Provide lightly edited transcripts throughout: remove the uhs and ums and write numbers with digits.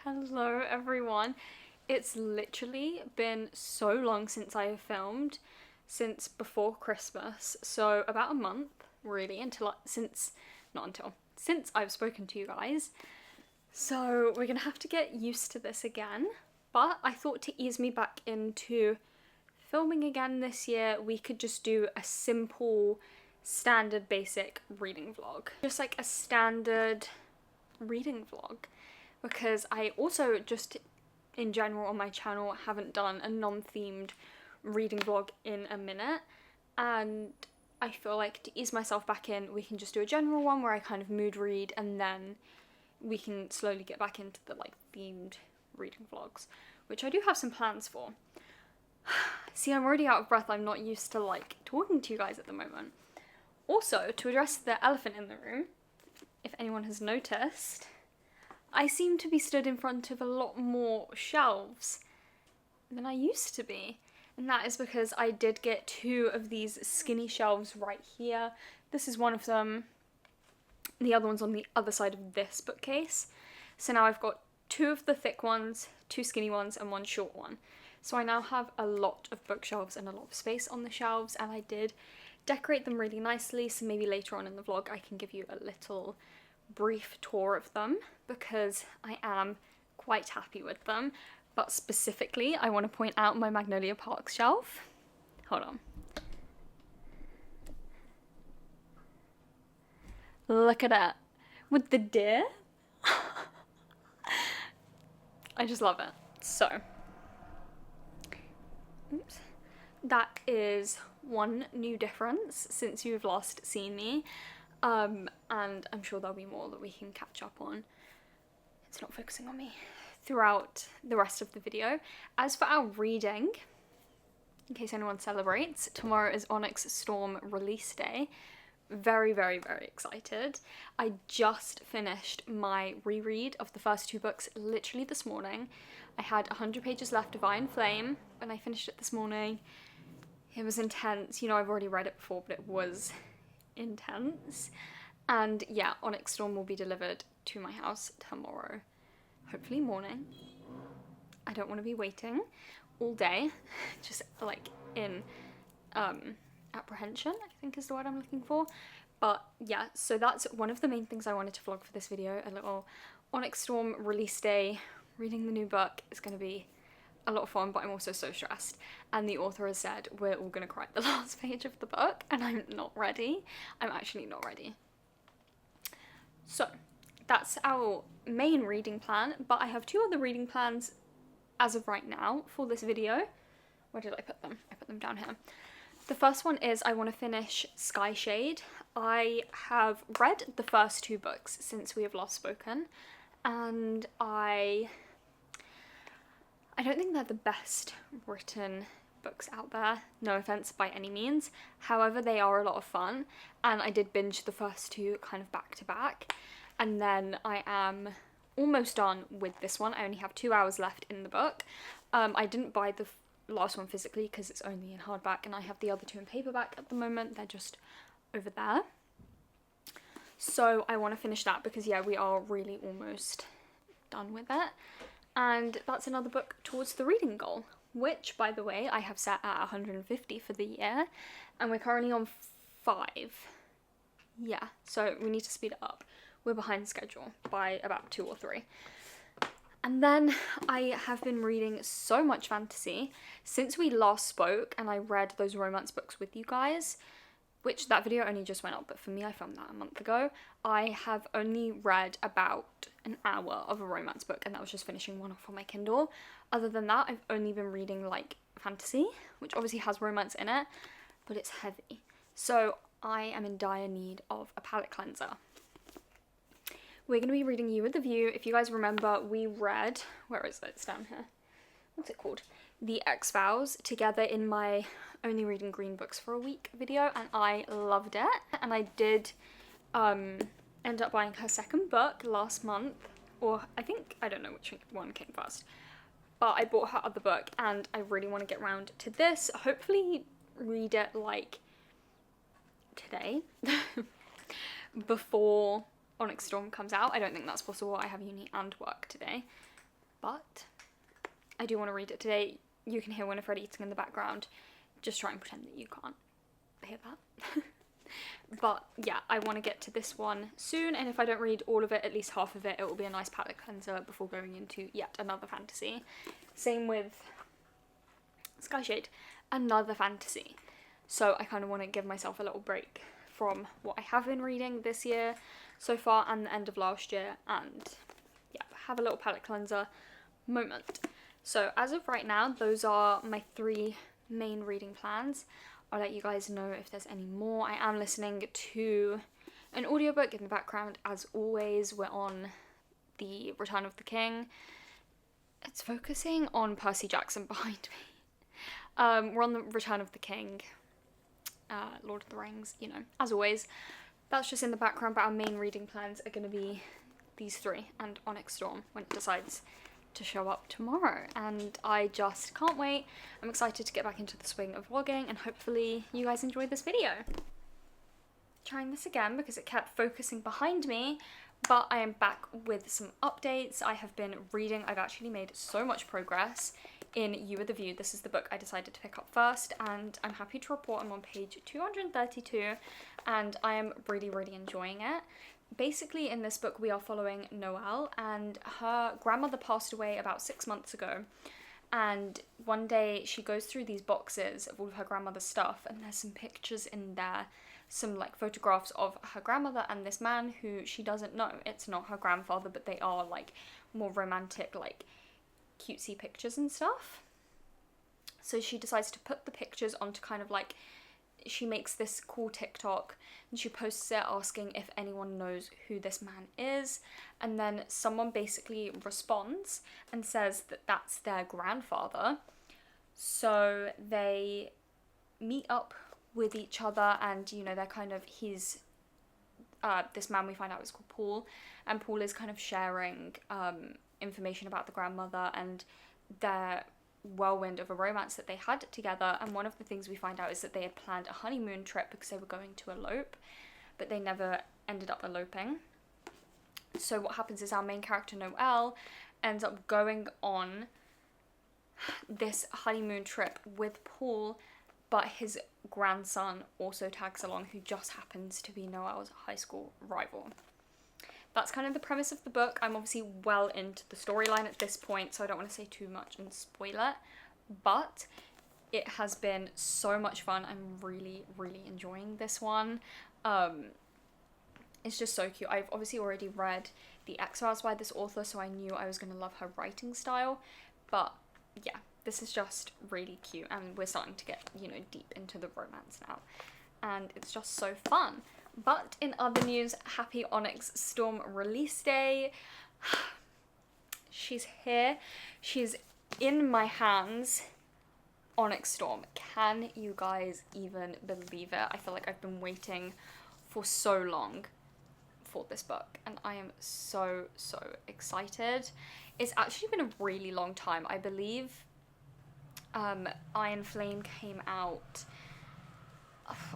Hello everyone. It's literally been so long since I have filmed, since before Christmas, so about a month really since I've spoken to you guys. So we're gonna have to get used to this again, but I thought to ease me back into filming again this year, we could just do a simple, standard, basic reading vlog. Just like a standard reading vlog, because I also just in general on my channel haven't done a non-themed reading vlog in a minute, and I feel like to ease myself back in, we can just do a general one where I kind of mood read, and then we can slowly get back into the like themed reading vlogs, which I do have some plans for. See, I'm already out of breath. I'm not used to like talking to you guys at the moment. Also, to address the elephant in the room, if anyone has noticed, I seem to be stood in front of a lot more shelves than I used to be. And that is because I did get two of these skinny shelves right here. This is one of them. The other one's on the other side of this bookcase. So now I've got two of the thick ones, two skinny ones, and one short one. So I now have a lot of bookshelves and a lot of space on the shelves, and I did decorate them really nicely, so maybe later on in the vlog I can give you a little brief tour of them, because I am quite happy with them. But specifically, I want to point out my Magnolia Park shelf. Hold on. Look at it. With the deer. I just love it. So, oops. That is one new difference since you've last seen me. And I'm sure there'll be more that we can catch up on. It's not focusing on me throughout the rest of the video. As for our reading, in case anyone celebrates, tomorrow is Onyx Storm release day. Very, very, very excited. I just finished my reread of the first two books literally this morning. I had 100 pages left of Iron Flame and I finished it this morning. It was intense. You know, I've already read it before, but it was intense. And yeah, Onyx Storm will be delivered to my house tomorrow, hopefully morning. I don't want to be waiting all day, just like in apprehension, I think is the word I'm looking for. But yeah, so that's one of the main things I wanted to vlog for this video, a little Onyx Storm release day, reading the new book. Is going to be a lot of fun, but I'm also so stressed, and the author has said we're all gonna cry at the last page of the book, and I'm not ready. I'm actually not ready. So that's our main reading plan, but I have two other reading plans as of right now for this video. Where did I put them? I put them down here. The first one is I want to finish Skyshade. I have read the first two books since we have last spoken, and I don't think they're the best written books out there, no offense by any means. However, they are a lot of fun, and I did binge the first two kind of back to back, and then I am almost done with this one. I only have 2 hours left in the book. I didn't buy the last one physically because it's only in hardback, and I have the other two in paperback at the moment. They're just over there. So I want to finish that because yeah, we are really almost done with it. And that's another book towards the reading goal, which, by the way, I have set at 150 for the year, and we're currently on 5. Yeah, so we need to speed it up. We're behind schedule by about 2 or 3. And then I have been reading so much fantasy since we last spoke, and I read those romance books with you guys, which that video only just went up, but for me, I filmed that a month ago. I have only read about an hour of a romance book, and that was just finishing one off on my Kindle. Other than that, I've only been reading like fantasy, which obviously has romance in it, but it's heavy. So I am in dire need of a palate cleanser. We're going to be reading You with the View. If you guys remember, we read, where is it? It's down here. What's it called? The X-Files together in my Only Reading Green Books for a Week video, and I loved it. And I did end up buying her second book last month, or I don't know which one came first, but I bought her other book, and I really want to get round to this. Hopefully read it like today before Onyx Storm comes out. I don't think that's possible. I have uni and work today. but I do want to read it today. You can hear Winifred eating in the background. Just try and pretend that you can't hear that. But yeah, I want to get to this one soon, and if I don't read all of it, at least half of it, it will be a nice palate cleanser before going into yet another fantasy. Same with Skyshade, another fantasy. So I kind of want to give myself a little break from what I have been reading this year so far and the end of last year, and yeah, have a little palate cleanser moment. So as of right now, those are my 3 main reading plans. I'll let you guys know if there's any more. I am listening to an audiobook in the background as always. We're on the Return of the King. It's focusing on Percy Jackson behind me. We're on the Return of the King, Lord of the Rings, you know, as always. That's just in the background, but our main reading plans are going to be these 3 and Onyx Storm when it decides to show up tomorrow, and I just can't wait. I'm excited to get back into the swing of vlogging, and hopefully you guys enjoyed this video. Trying this again because it kept focusing behind me, but I am back with some updates. I have been reading. I've actually made so much progress in You Are the View. This is the book I decided to pick up first, and I'm happy to report I'm on page 232, and I am really, really enjoying it. Basically, in this book, we are following Noelle, and her grandmother passed away about 6 months ago. And one day she goes through these boxes of all of her grandmother's stuff, and there's some pictures in there, some like photographs of her grandmother and this man who she doesn't know. It's not her grandfather, but they are like more romantic, like cutesy pictures and stuff. So she decides to put the pictures onto kind of like, she makes this cool TikTok and she posts it asking if anyone knows who this man is, and then someone basically responds and says that that's their grandfather. So they meet up with each other, and you know, they're kind of, he's this man we find out is called Paul, and Paul is kind of sharing information about the grandmother and their whirlwind of a romance that they had together. And one of the things we find out is that they had planned a honeymoon trip because they were going to elope, but they never ended up eloping. So what happens is our main character Noelle ends up going on this honeymoon trip with Paul, but his grandson also tags along, who just happens to be Noelle's high school rival. That's kind of the premise of the book. I'm obviously well into the storyline at this point, so I don't want to say too much and spoil it, but it has been so much fun. I'm really, really enjoying this one. It's just so cute. I've obviously already read The Exiles by this author, so I knew I was going to love her writing style, but yeah, this is just really cute, and we're starting to get, you know, deep into the romance now, and it's just so fun. But in other news, happy Onyx Storm release day. She's here. She's in my hands. Onyx Storm. Can you guys even believe it? I feel like I've been waiting for so long for this book, and I am so, so excited. It's actually been a really long time. I believe Iron Flame came out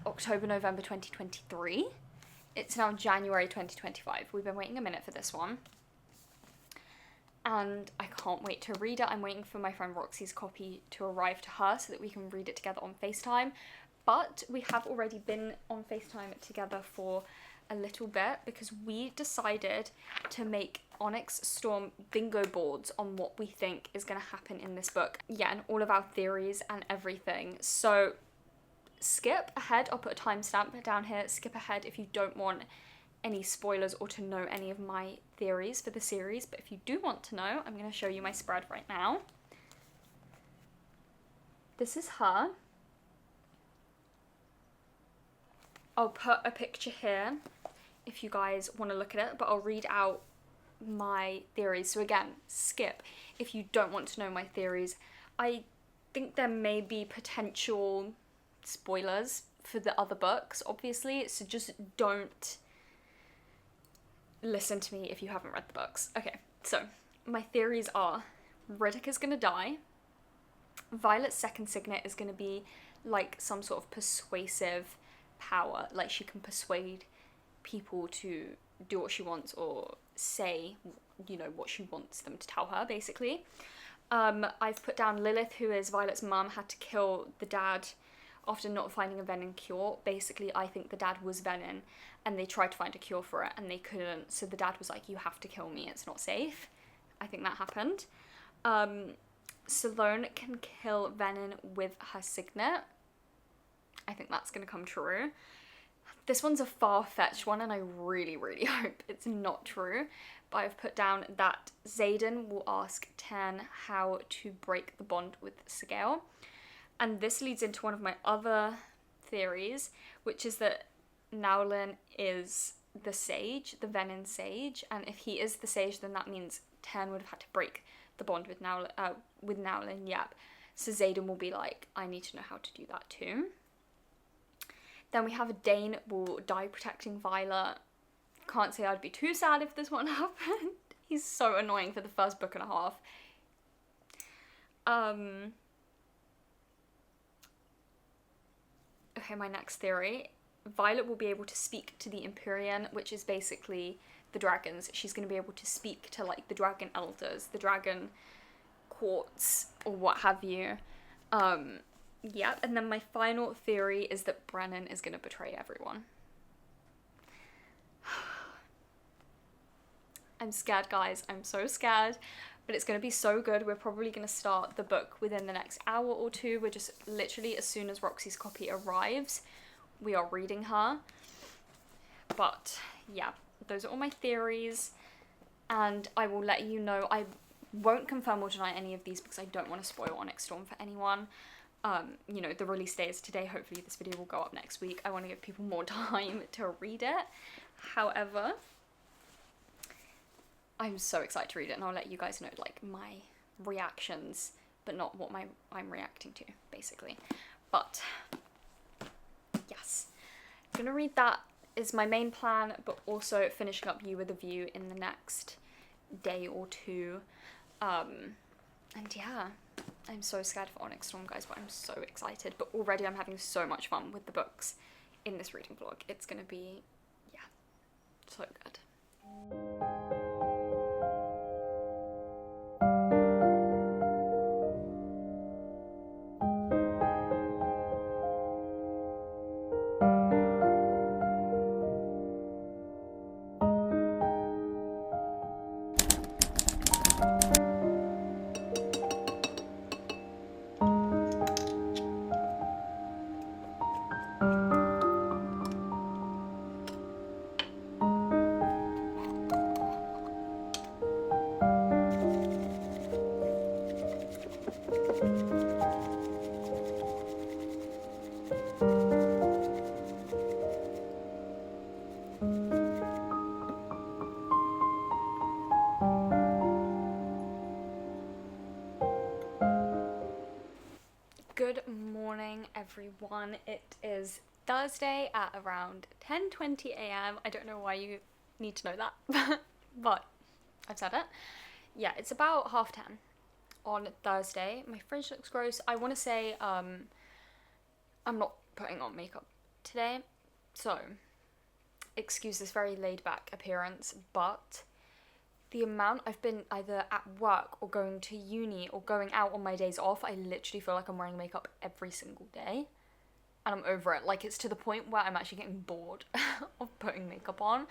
October, November 2023. It's now January 2025. We've been waiting a minute for this one, and I can't wait to read it. I'm waiting for my friend Roxy's copy to arrive to her so that we can read it together on FaceTime, but we have already been on FaceTime together for a little bit because we decided to make Onyx Storm bingo boards on what we think is going to happen in this book. Yeah, and all of our theories and everything. So skip ahead, I'll put a timestamp down here, skip ahead if you don't want any spoilers or to know any of my theories for the series, but if you do want to know, I'm going to show you my spread right now. This is her. I'll put a picture here if you guys want to look at it, but I'll read out my theories. So again, skip if you don't want to know my theories. I think there may be potential spoilers for the other books, obviously, so just don't listen to me if you haven't read the books. Okay, so my theories are Riddick is gonna die, Violet's second signet is gonna be like some sort of persuasive power, like she can persuade people to do what she wants or say, you know, what she wants them to tell her, basically. I've put down Lilith, who is Violet's mum, had to kill the dad after not finding a venom cure. Basically, I think the dad was venom and they tried to find a cure for it and they couldn't. So the dad was like, you have to kill me, it's not safe. I think that happened. Sloane can kill Venom with her signet. I think that's going to come true. This one's a far-fetched one and I really, really hope it's not true. But I've put down that Xaden will ask Ten how to break the bond with Sigale. And this leads into one of my other theories, which is that Nowlin is the sage, the Venom sage. And if he is the sage, then that means Ten would have had to break the bond with Nowlin, yep. So Xaden will be like, I need to know how to do that too. Then we have Dane will die protecting Violet. Can't say I'd be too sad if this one happened. He's so annoying for the first book and a half. Okay, my next theory. Violet will be able to speak to the Empyrean, which is basically the dragons. She's going to be able to speak to, like, the dragon elders, the dragon courts, or what have you. Yeah, and then my final theory is that Brennan is going to betray everyone. I'm scared, guys. I'm so scared. But it's going to be so good. We're probably going to start the book within the next hour or two. We're just literally, as soon as Roxy's copy arrives, we are reading her. But, yeah. Those are all my theories. And I will let you know. I won't confirm or deny any of these because I don't want to spoil Onyx Storm for anyone. You know, the release day is today. Hopefully this video will go up next week. I want to give people more time to read it. However, I'm so excited to read it, and I'll let you guys know, like, my reactions, but not what I'm reacting to, basically. But, yes. I'm gonna read that is my main plan, but also finishing up You With A View in the next day or two. And yeah, I'm so scared for Onyx Storm, guys, but I'm so excited. But already I'm having so much fun with the books in this reading vlog. It's gonna be, yeah, so good. Good morning, everyone. It is Thursday at around 10:20 a.m. I don't know why you need to know that, but I've said it. Yeah, it's about 10:30 on Thursday. My fridge looks gross. I want to say I'm not putting on makeup today, so excuse this very laid-back appearance, but the amount I've been either at work or going to uni or going out on my days off, I literally feel like I'm wearing makeup every single day. And I'm over it. Like, it's to the point where I'm actually getting bored of putting makeup on.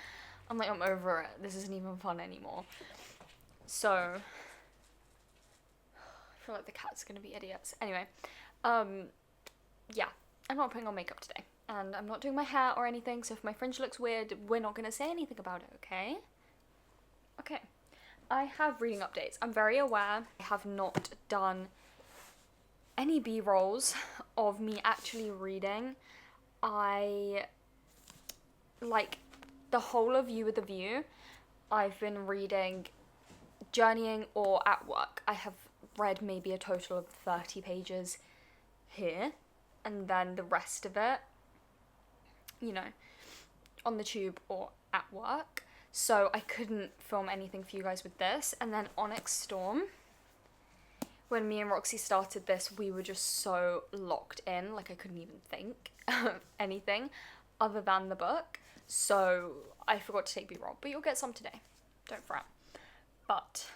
I'm like, I'm over it. This isn't even fun anymore. So, I feel like the cat's gonna be idiots. Anyway, yeah, I'm not putting on makeup today. And I'm not doing my hair or anything, so if my fringe looks weird, we're not gonna say anything about it, okay? Okay, I have reading updates. I'm very aware I have not done any B-rolls of me actually reading. Like, the whole of You With A View, I've been reading journeying or at work. I have read maybe a total of 30 pages here, and then the rest of it, you know, on the tube or at work. So I couldn't film anything for you guys with this. And then Onyx Storm, when me and Roxy started this, we were just so locked in, like I couldn't even think of anything other than the book. so I forgot to take B-roll, but you'll get some today, don't fret. But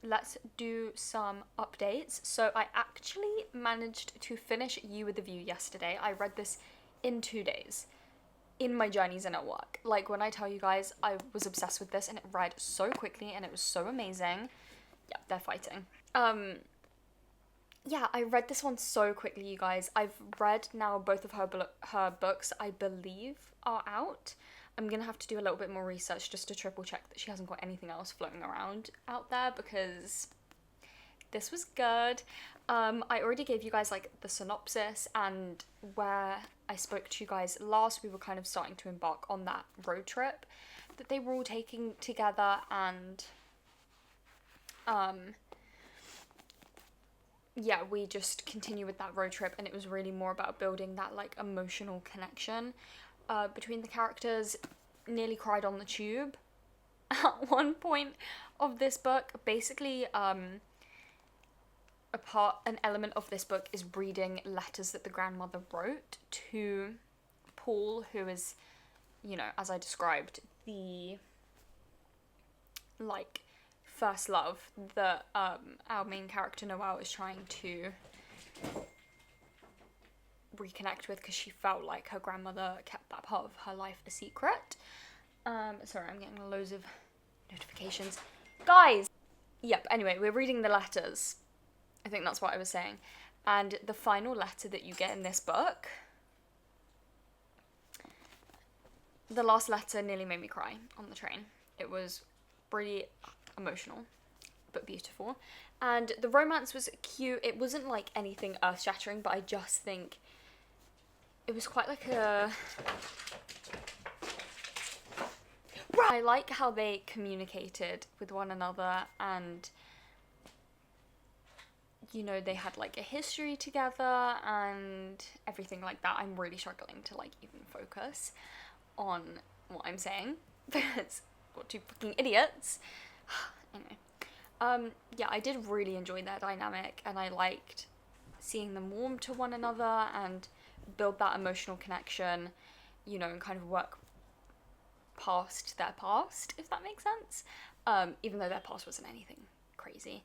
let's do some updates. So I actually managed to finish You With The View yesterday. I read this in 2 days in my journeys and at work. Like, when I tell you guys, I was obsessed with this and it read so quickly and it was so amazing. Yeah, they're fighting. Yeah, I read this one so quickly, you guys. I've read now both of her books, I believe, are out. I'm gonna have to do a little bit more research just to triple check that she hasn't got anything else floating around out there, because this was good. I already gave you guys like the synopsis, and where I spoke to you guys last, we were kind of starting to embark on that road trip that they were all taking together, and yeah, we just continue with that road trip, and it was really more about building that like emotional connection between the characters. Nearly cried on the tube at one point of this book. Basically, an element of this book is reading letters that the grandmother wrote to Paul, who is, you know, as I described, the like first love that our main character Noelle is trying to reconnect with, because she felt like her grandmother kept that part of her life a secret. Sorry, I'm getting loads of notifications. Guys! Yep, anyway, we're reading the letters. I think that's what I was saying. And the final letter that you get in this book, the last letter nearly made me cry on the train. It was pretty emotional, but beautiful. And the romance was cute. It wasn't like anything earth-shattering, but I just think it was quite like a... I like how they communicated with one another, and, you know, they had like a history together and everything like that. I'm really struggling to like even focus on what I'm saying because what two fucking idiots. Anyway, yeah, I did really enjoy their dynamic, and I liked seeing them warm to one another and build that emotional connection, you know, and kind of work past their past, if that makes sense. Even though their past wasn't anything crazy.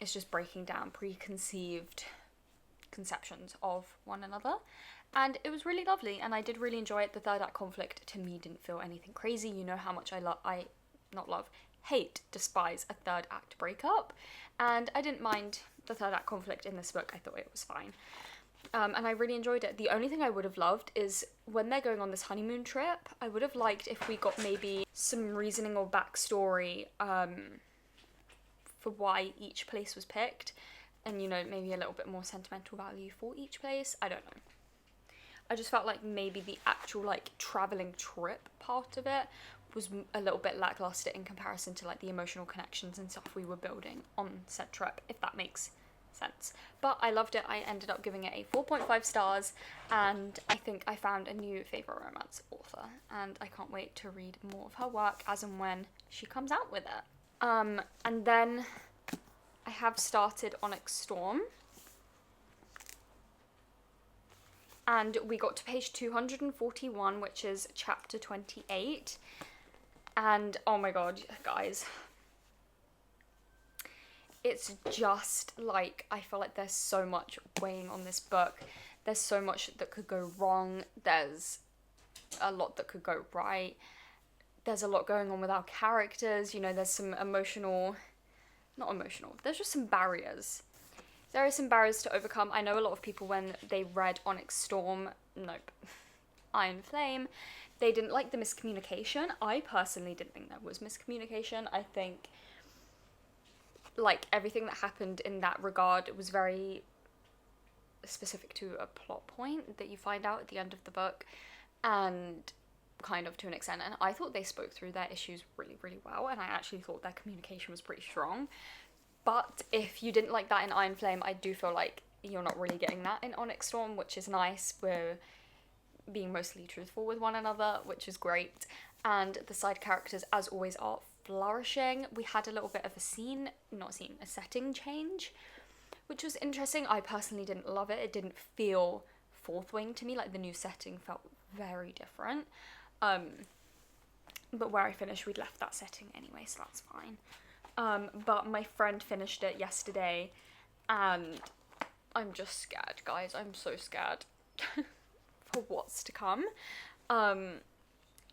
It's just breaking down preconceived conceptions of one another. And it was really lovely, and I did really enjoy it. The third act conflict to me didn't feel anything crazy. You know how much hate, despise a third act breakup. And I didn't mind the third act conflict in this book. I thought it was fine. And I really enjoyed it. The only thing I would have loved is when they're going on this honeymoon trip, I would have liked if we got maybe some reasoning or backstory for why each place was picked. And, you know, maybe a little bit more sentimental value for each place. I don't know. I just felt like maybe the actual, like, travelling trip part of it was a little bit lackluster in comparison to, like, the emotional connections and stuff we were building on said trip, if that makes sense. But I loved it. I ended up giving it a 4.5 stars, and I think I found a new favourite romance author, and I can't wait to read more of her work as and when she comes out with it. And then I have started Onyx Storm, and we got to page 241, which is chapter 28, and oh my god, guys, it's just like, I feel like there's so much weighing on this book. There's so much that could go wrong. There's a lot that could go right. There's a lot going on with our characters. You know, there's some there's just some barriers. There are some barriers to overcome. I know a lot of people, when they read Onyx Storm, Iron Flame, they didn't like the miscommunication. I personally didn't think there was miscommunication. I think, like, everything that happened in that regard was very specific to a plot point that you find out at the end of the book, and kind of to an extent, and I thought they spoke through their issues really, really well, and I actually thought their communication was pretty strong. But if you didn't like that in Iron Flame, I do feel like you're not really getting that in Onyx Storm, which is nice. We're being mostly truthful with one another, which is great, and the side characters, as always, are flourishing. We had a little bit of a setting change, which was interesting. I personally didn't love it. It didn't feel Fourth Wing to me. Like, the new setting felt very different. but where I finished, we'd left that setting anyway, so that's fine. But my friend finished it yesterday, and I'm just scared, guys. I'm so scared for what's to come.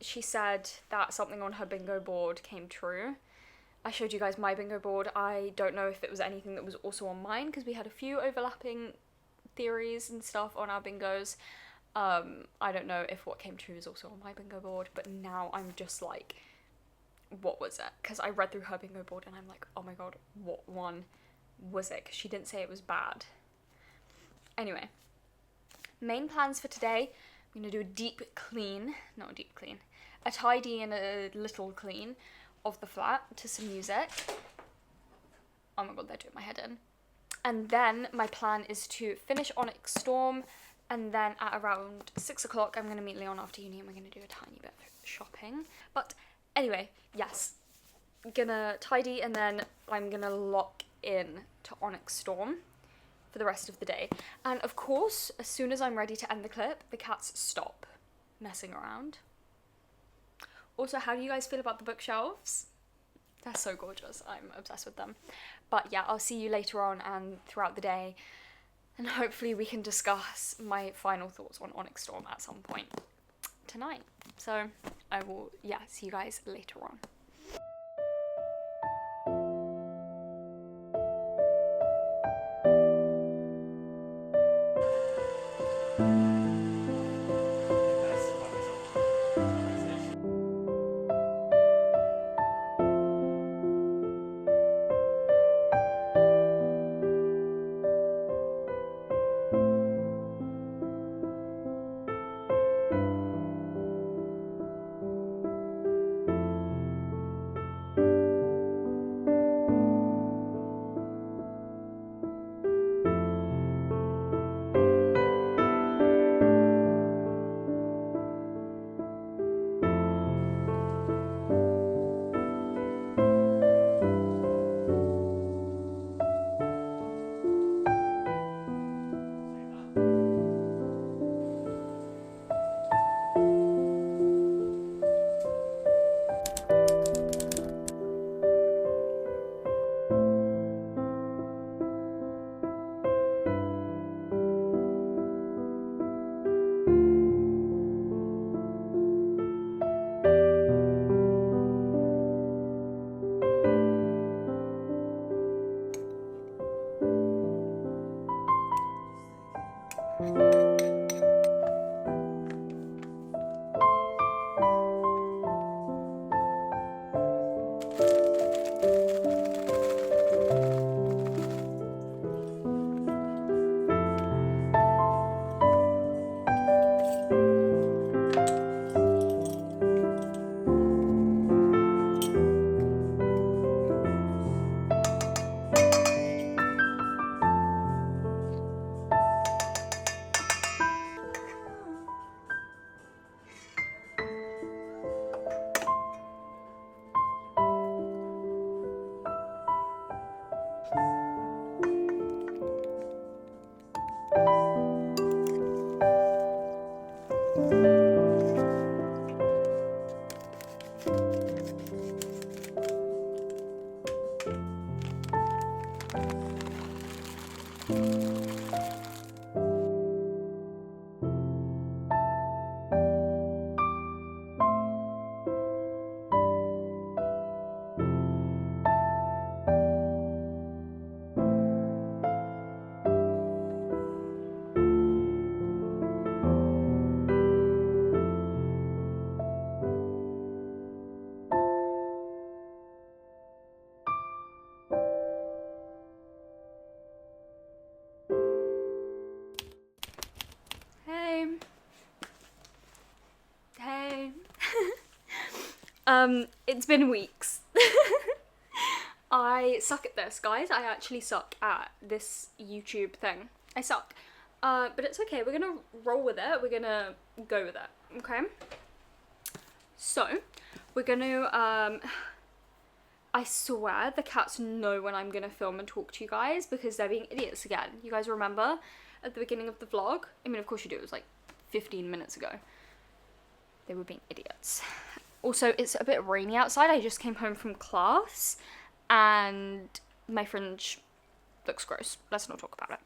She said that something on her bingo board came true. I showed you guys my bingo board. I don't know if it was anything that was also on mine, because we had a few overlapping theories and stuff on our bingos. I don't know if what came true is also on my bingo board, but now I'm just like, what was it? Because I read through her bingo board and I'm like, oh my god, what one was it? Because she didn't say it was bad. Anyway, main plans for today. I'm going to do a deep clean, not a deep clean, a tidy and a little clean of the flat to some music. Oh my god, they're doing my head in. And then my plan is to finish Onyx Storm, and then at around 6 o'clock I'm going to meet Leon after uni and we're going to do a tiny bit of shopping. But anyway, yes, gonna tidy and then I'm gonna lock in to Onyx Storm for the rest of the day. And of course, as soon as I'm ready to end the clip, the cats stop messing around. Also, how do you guys feel about the bookshelves? They're so gorgeous. I'm obsessed with them. But yeah, I'll see you later on and throughout the day, and hopefully we can discuss my final thoughts on Onyx Storm at some point tonight. So I will, yeah, see you guys later on. It's been weeks. I suck at this, guys. I actually suck at this YouTube thing. I suck. But it's okay. We're gonna roll with it. We're gonna go with it, okay? So, we're gonna, I swear the cats know when I'm gonna film and talk to you guys because they're being idiots again. You guys remember at the beginning of the vlog? I mean, of course you do. It was like 15 minutes ago. They were being idiots. Also, it's a bit rainy outside. I just came home from class and my fringe looks gross. Let's not talk about it.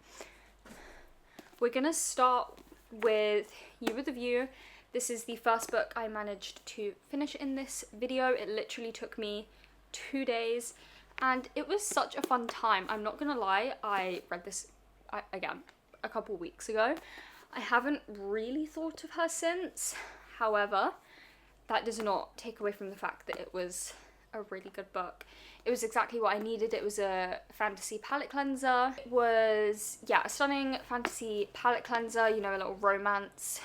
We're gonna start with You With A View. This is the first book I managed to finish in this video. It literally took me 2 days and it was such a fun time. I'm not gonna lie, I read this again a couple weeks ago. I haven't really thought of her since. However, that does not take away from the fact that it was a really good book. It was exactly what I needed. It was a fantasy palette cleanser. It was, yeah, a stunning fantasy palette cleanser, you know, a little romance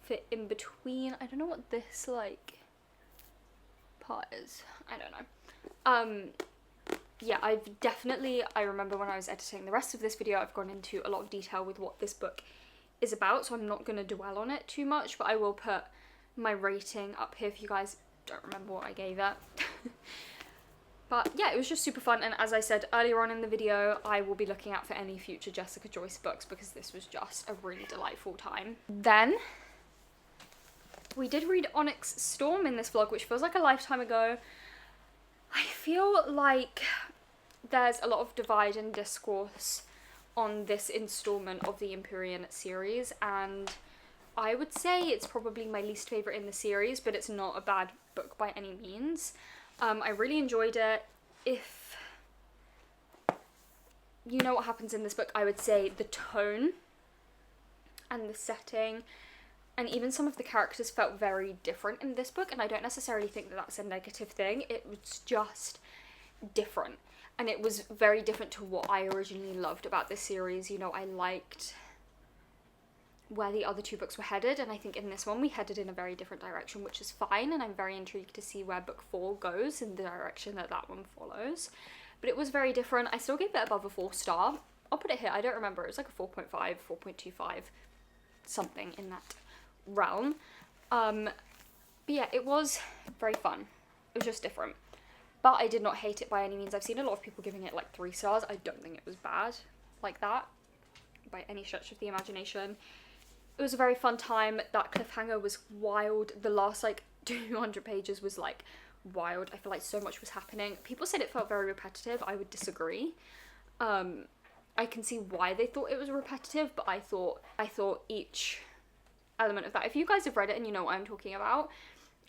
fit in between. I don't know what this, like, part is. I don't know. Yeah, I remember when I was editing the rest of this video, I've gone into a lot of detail with what this book is about, so I'm not going to dwell on it too much, but I will put my rating up here if you guys don't remember what I gave it. But yeah, it was just super fun, and as I said earlier on in the video, I will be looking out for any future Jessica Joyce books because this was just a really delightful time. Then we did read Onyx Storm in this vlog, which feels like a lifetime ago. I feel like there's a lot of divide and discourse on this installment of the Empyrean series, and I would say it's probably my least favourite in the series, but it's not a bad book by any means. I really enjoyed it. If you know what happens in this book, I would say the tone and the setting and even some of the characters felt very different in this book, and I don't necessarily think that that's a negative thing. It was just different, and it was very different to what I originally loved about this series. You know, I liked where the other two books were headed, and I think in this one we headed in a very different direction, which is fine, and I'm very intrigued to see where book 4 goes in the direction that that one follows. But it was very different. I still gave it above a 4-star. I'll put it here, I don't remember, it was like a 4.5, 4.25, something in that realm. But yeah, it was very fun. It was just different. But I did not hate it by any means. I've seen a lot of people giving it like 3 stars. I don't think it was bad like that by any stretch of the imagination. It was a very fun time. That cliffhanger was wild. The last like 200 pages was like wild. I feel like so much was happening. People said it felt very repetitive. I would disagree. I can see why they thought it was repetitive, but I thought each element of that, if you guys have read it and you know what I'm talking about,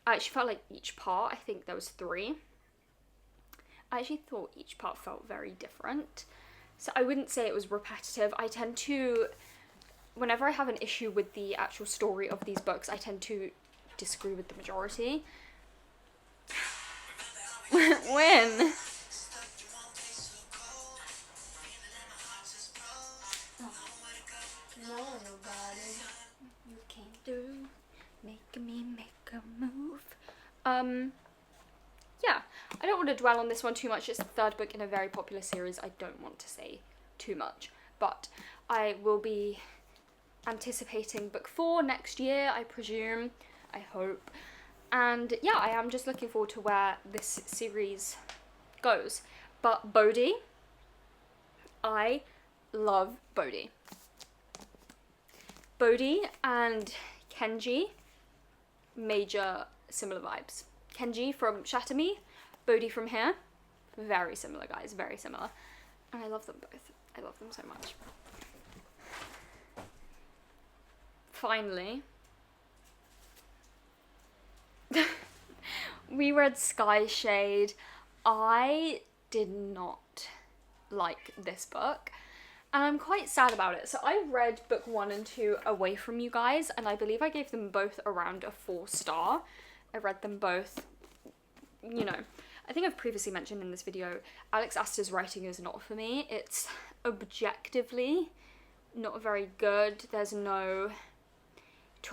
I actually felt like each part, I think there was 3, I actually thought each part felt very different. So I wouldn't say it was repetitive. I tend to, whenever I have an issue with the actual story of these books, I tend to disagree with the majority. When? You came through, making me make a move. Yeah, I don't want to dwell on this one too much. It's the 3rd book in a very popular series. I don't want to say too much, but I will be anticipating book 4 next year, I presume, I hope. And yeah, I am just looking forward to where this series goes. But Bodhi, I love Bodhi. Bodhi and Kenji, major similar vibes. Kenji from Shatter Me, Bodhi from here, very similar guys, very similar. And I love them both. I love them so much. Finally, we read Sky Shade. I did not like this book, and I'm quite sad about it. So I read book 1 and 2 away from you guys, and I believe I gave them both around a 4-star. I read them both, you know, I think I've previously mentioned in this video, Alex Aster's writing is not for me. It's objectively not very good. There's no,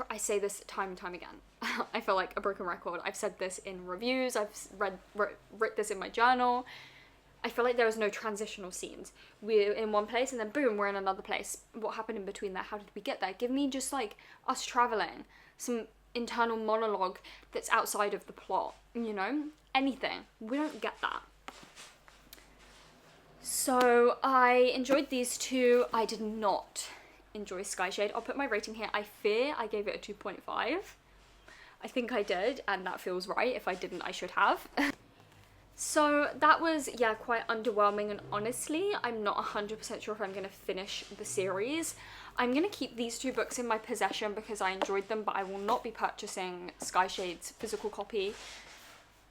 I say this time and time again. I feel like a broken record. I've said this in reviews, I've written this in my journal. I feel like there was no transitional scenes. We're in one place and then boom, we're in another place. What happened in between there? How did we get there? Give me just like us traveling, some internal monologue that's outside of the plot, you know? Anything. We don't get that. So I enjoyed these two. I did not enjoy Sky Shade. I'll put my rating here. I fear I gave it a 2.5. I think I did, and that feels right. If I didn't, I should have. So that was, yeah, quite underwhelming, and honestly, I'm not 100% sure if I'm going to finish the series. I'm going to keep these 2 books in my possession because I enjoyed them, but I will not be purchasing Skyshade's physical copy.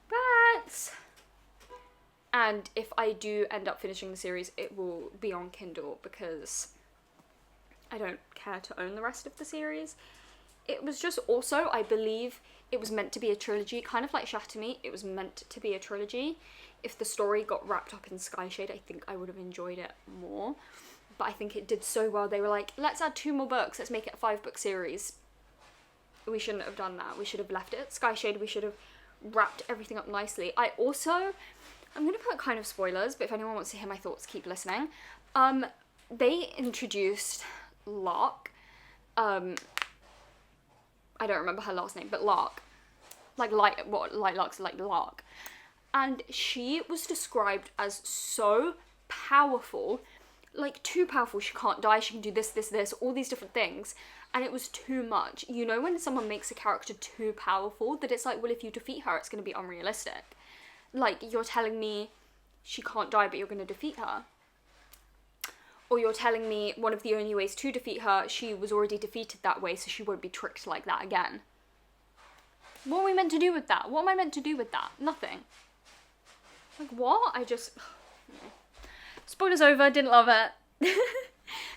But... and if I do end up finishing the series, it will be on Kindle because I don't care to own the rest of the series. It was just also, I believe it was meant to be a trilogy, kind of like Chattamy. It was meant to be a trilogy. If the story got wrapped up in Skyshade, I think I would have enjoyed it more. But I think it did so well. They were like, let's add 2 more books. Let's make it a 5-book series. We shouldn't have done that. We should have left it at Skyshade. We should have wrapped everything up nicely. I'm going to put kind of spoilers, but if anyone wants to hear my thoughts, keep listening. They introduced Lark. I don't remember her last name, but Lark. Like Lark's like Lark. And she was described as so powerful, like too powerful. She can't die, she can do this, all these different things. And it was too much. You know when someone makes a character too powerful, that it's like, well, if you defeat her, it's going to be unrealistic. Like, you're telling me she can't die, but you're going to defeat her. Or you're telling me one of the only ways to defeat her, she was already defeated that way, so she won't be tricked like that again. What are we meant to do with that? What am I meant to do with that? Nothing. Like, what? Spoilers over, didn't love it.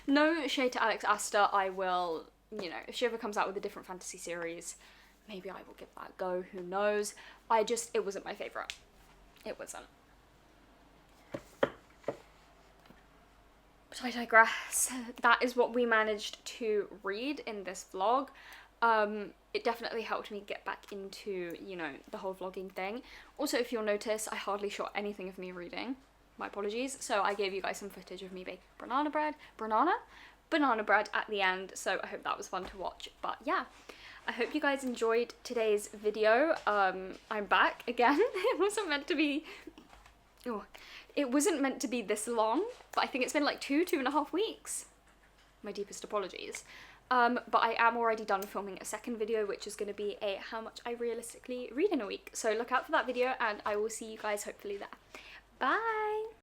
No shade to Alex Aster. I will, you know, if she ever comes out with a different fantasy series, maybe I will give that a go, who knows. It wasn't my favourite. It wasn't. But I digress. That is what we managed to read in this vlog. It definitely helped me get back into, you know, the whole vlogging thing. Also, if you'll notice, I hardly shot anything of me reading. My apologies. So I gave you guys some footage of me baking banana bread at the end. So I hope that was fun to watch. But yeah, I hope you guys enjoyed today's video. I'm back again. It wasn't meant to be... it wasn't meant to be this long, but I think it's been like 2.5 weeks. My deepest apologies. But I am already done filming a second video, which is going to be a how much I realistically read in a week. So look out for that video, and I will see you guys hopefully there. Bye!